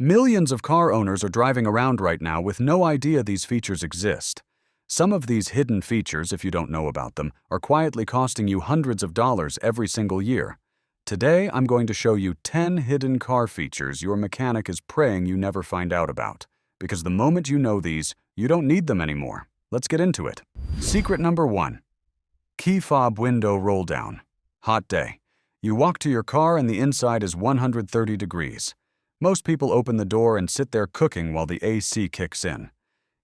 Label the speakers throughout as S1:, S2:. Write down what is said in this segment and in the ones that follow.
S1: Millions of car owners are driving around right now with no idea these features exist. Some of these hidden features, if you don't know about them, are quietly costing you hundreds of dollars every single year. Today, I'm going to show you 10 hidden car features your mechanic is praying you never find out about. Because the moment you know these, you don't need them anymore. Let's get into it. Secret number 1. Key fob window roll down. Hot day. You walk to your car and the inside is 130 degrees. Most people open the door and sit there cooking while the AC kicks in.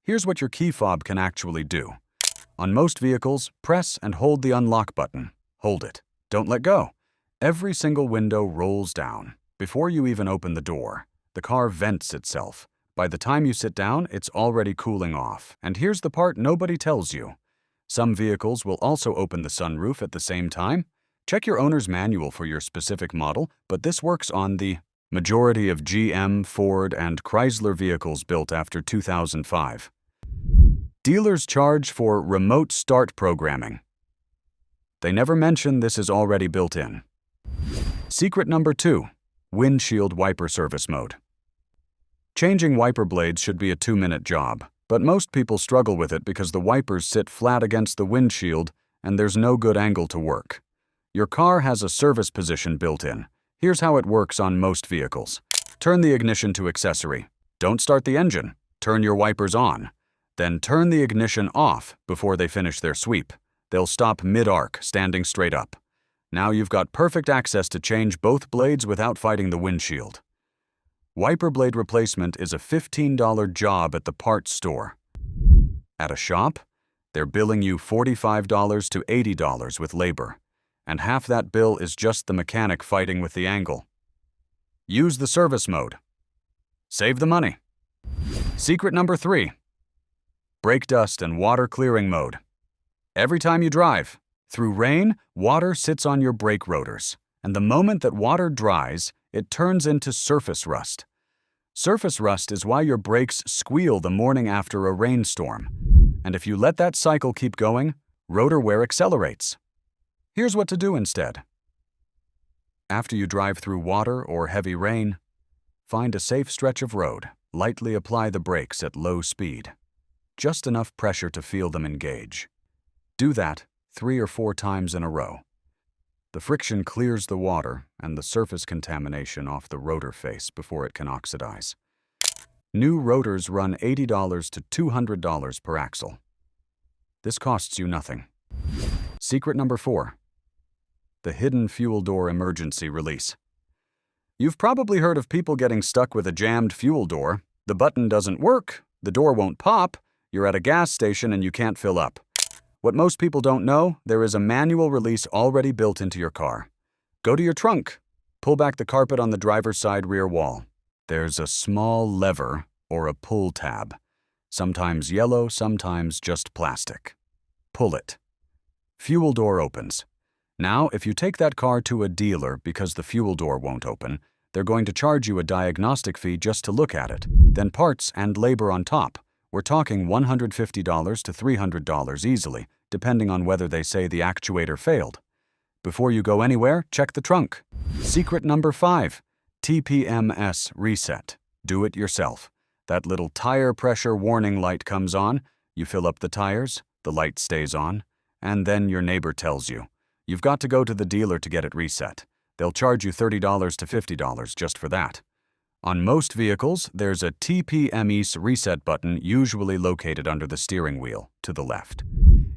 S1: Here's what your key fob can actually do. On most vehicles, press and hold the unlock button. Hold it. Don't let go. Every single window rolls down. Before you even open the door, the car vents itself. By the time you sit down, it's already cooling off. And here's the part nobody tells you. Some vehicles will also open the sunroof at the same time. Check your owner's manual for your specific model, but this works on the majority of GM, Ford, and Chrysler vehicles built after 2005. Dealers charge for remote start programming. They never mention this is already built in. Secret number 2. Windshield wiper service mode. Changing wiper blades should be a 2-minute job, but most people struggle with it because the wipers sit flat against the windshield and there's no good angle to work. Your car has a service position built in. Here's how it works on most vehicles. Turn the ignition to accessory. Don't start the engine. Turn your wipers on. Then turn the ignition off before they finish their sweep. They'll stop mid-arc, standing straight up. Now you've got perfect access to change both blades without fighting the windshield. Wiper blade replacement is a $15 job at the parts store. At a shop, they're billing you $45 to $80 with labor. And half that bill is just the mechanic fighting with the angle. Use the service mode. Save the money. Secret number 3. Brake dust and water clearing mode. Every time you drive, through rain, water sits on your brake rotors, and the moment that water dries, it turns into surface rust. Surface rust is why your brakes squeal the morning after a rainstorm. And if you let that cycle keep going, rotor wear accelerates. Here's what to do instead. After you drive through water or heavy rain, find a safe stretch of road. Lightly apply the brakes at low speed. Just enough pressure to feel them engage. Do that 3 or 4 times in a row. The friction clears the water and the surface contamination off the rotor face before it can oxidize. New rotors run $80 to $200 per axle. This costs you nothing. Secret number 4. The hidden fuel door emergency release. You've probably heard of people getting stuck with a jammed fuel door. The button doesn't work, the door won't pop, you're at a gas station and you can't fill up. What most people don't know, there is a manual release already built into your car. Go to your trunk. Pull back the carpet on the driver's side rear wall. There's a small lever or a pull tab. Sometimes yellow, sometimes just plastic. Pull it. Fuel door opens. Now, if you take that car to a dealer because the fuel door won't open, they're going to charge you a diagnostic fee just to look at it, then parts and labor on top. We're talking $150 to $300 easily, depending on whether they say the actuator failed. Before you go anywhere, check the trunk. Secret number 5. TPMS reset. Do it yourself. That little tire pressure warning light comes on, you fill up the tires, the light stays on, and then your neighbor tells you. You've got to go to the dealer to get it reset. They'll charge you $30 to $50 just for that. On most vehicles, there's a TPMS reset button usually located under the steering wheel, to the left.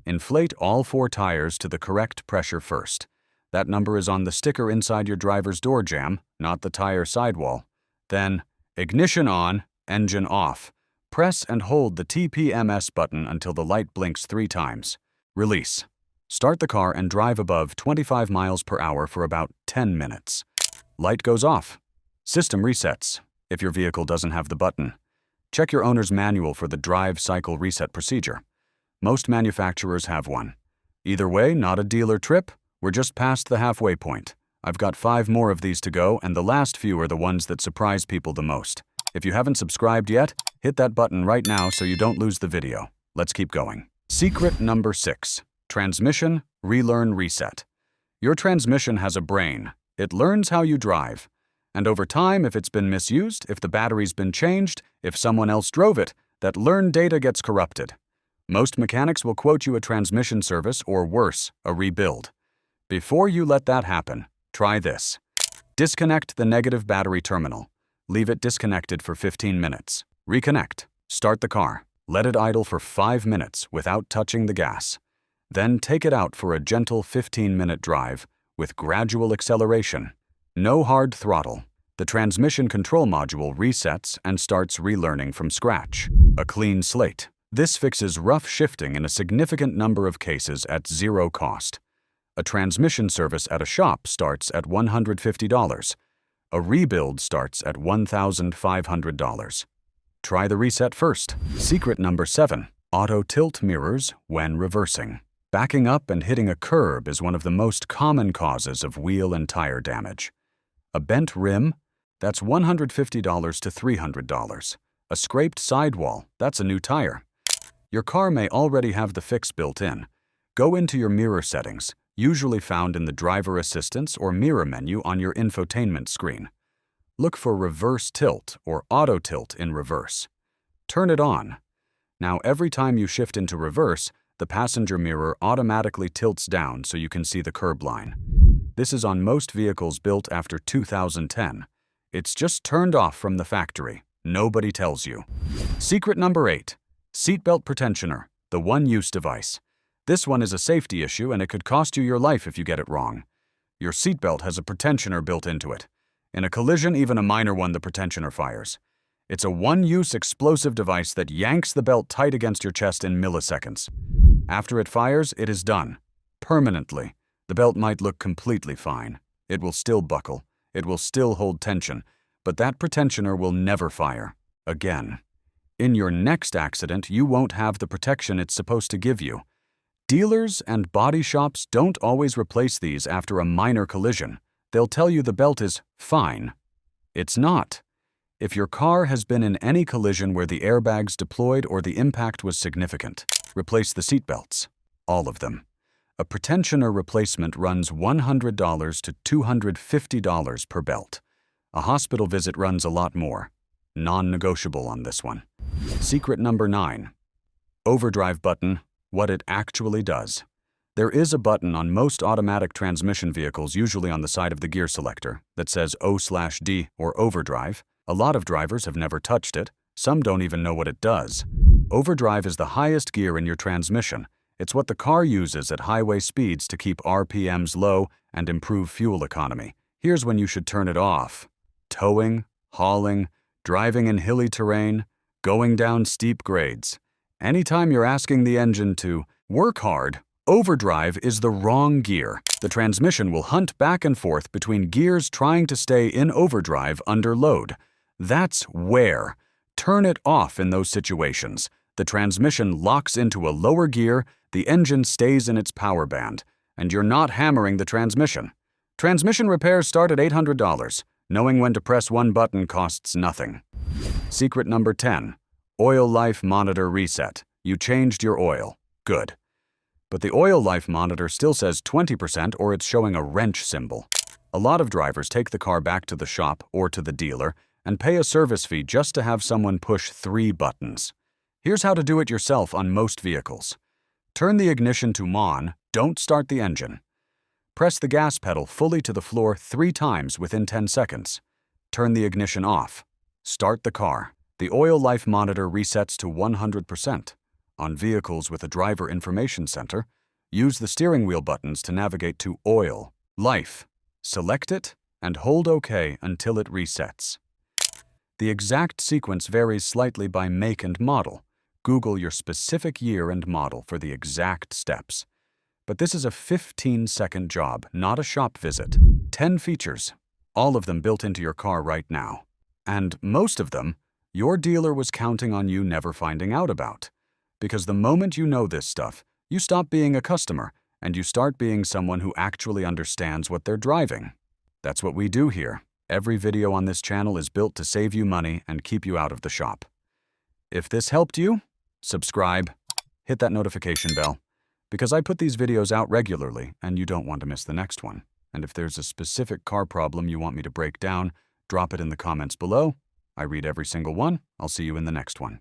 S1: Inflate all 4 tires to the correct pressure first. That number is on the sticker inside your driver's door jamb, not the tire sidewall. Then, ignition on, engine off. Press and hold the TPMS button until the light blinks 3 times. Release. Start the car and drive above 25 miles per hour for about 10 minutes. Light goes off. System resets, if your vehicle doesn't have the button. Check your owner's manual for the drive cycle reset procedure. Most manufacturers have one. Either way, not a dealer trip. We're just past the halfway point. I've got 5 more of these to go, and the last few are the ones that surprise people the most. If you haven't subscribed yet, hit that button right now so you don't lose the video. Let's keep going. Secret number 6. Transmission, relearn, reset. Your transmission has a brain. It learns how you drive. And over time, if it's been misused, if the battery's been changed, if someone else drove it, that learned data gets corrupted. Most mechanics will quote you a transmission service or worse, a rebuild. Before you let that happen, try this. Disconnect the negative battery terminal. Leave it disconnected for 15 minutes. Reconnect. Start the car. Let it idle for 5 minutes without touching the gas. Then take it out for a gentle 15-minute drive with gradual acceleration. No hard throttle. The transmission control module resets and starts relearning from scratch. A clean slate. This fixes rough shifting in a significant number of cases at zero cost. A transmission service at a shop starts at $150. A rebuild starts at $1,500. Try the reset first. Secret number 7. Auto tilt mirrors when reversing. Backing up and hitting a curb is one of the most common causes of wheel and tire damage. A bent rim? That's $150 to $300. A scraped sidewall? That's a new tire. Your car may already have the fix built in. Go into your mirror settings, usually found in the driver assistance or mirror menu on your infotainment screen. Look for reverse tilt or auto tilt in reverse. Turn it on. Now every time you shift into reverse, the passenger mirror automatically tilts down so you can see the curb line. This is on most vehicles built after 2010. It's just turned off from the factory. Nobody tells you. Secret number 8. Seatbelt pretensioner, the one-use device. This one is a safety issue and it could cost you your life if you get it wrong. Your seatbelt has a pretensioner built into it. In a collision, even a minor one, the pretensioner fires. It's a one-use explosive device that yanks the belt tight against your chest in milliseconds. After it fires, it is done. Permanently. The belt might look completely fine. It will still buckle. It will still hold tension. But that pretensioner will never fire. Again. In your next accident, you won't have the protection it's supposed to give you. Dealers and body shops don't always replace these after a minor collision. They'll tell you the belt is fine. It's not. If your car has been in any collision where the airbags deployed or the impact was significant, replace the seatbelts. All of them. A pretensioner replacement runs $100 to $250 per belt. A hospital visit runs a lot more. Non-negotiable on this one. Secret number 9. Overdrive button, what it actually does. There is a button on most automatic transmission vehicles, usually on the side of the gear selector, that says O/D or overdrive. A lot of drivers have never touched it. Some don't even know what it does. Overdrive is the highest gear in your transmission. It's what the car uses at highway speeds to keep RPMs low and improve fuel economy. Here's when you should turn it off. Towing, hauling, driving in hilly terrain, going down steep grades. Anytime you're asking the engine to work hard, overdrive is the wrong gear. The transmission will hunt back and forth between gears trying to stay in overdrive under load. That's wear. Turn it off in those situations. The transmission locks into a lower gear, the engine stays in its power band, and you're not hammering the transmission. Transmission repairs start at $800. Knowing when to press one button costs nothing. Secret number 10. Oil life monitor reset. You changed your oil. Good. But the oil life monitor still says 20% or it's showing a wrench symbol. A lot of drivers take the car back to the shop or to the dealer and pay a service fee just to have someone push 3 buttons. Here's how to do it yourself on most vehicles. Turn the ignition to on, don't start the engine. Press the gas pedal fully to the floor 3 times within 10 seconds. Turn the ignition off. Start the car. The oil life monitor resets to 100%. On vehicles with a driver information center, use the steering wheel buttons to navigate to Oil, Life. Select it and hold OK until it resets. The exact sequence varies slightly by make and model. Google your specific year and model for the exact steps. But this is a 15-second job, not a shop visit. 10 features, all of them built into your car right now. And most of them, your dealer was counting on you never finding out about. Because the moment you know this stuff, you stop being a customer and you start being someone who actually understands what they're driving. That's what we do here. Every video on this channel is built to save you money and keep you out of the shop. If this helped you, subscribe, hit that notification bell, because I put these videos out regularly and you don't want to miss the next one. And if there's a specific car problem you want me to break down, Drop it in the comments below. I read every single one. I'll see you in the next one.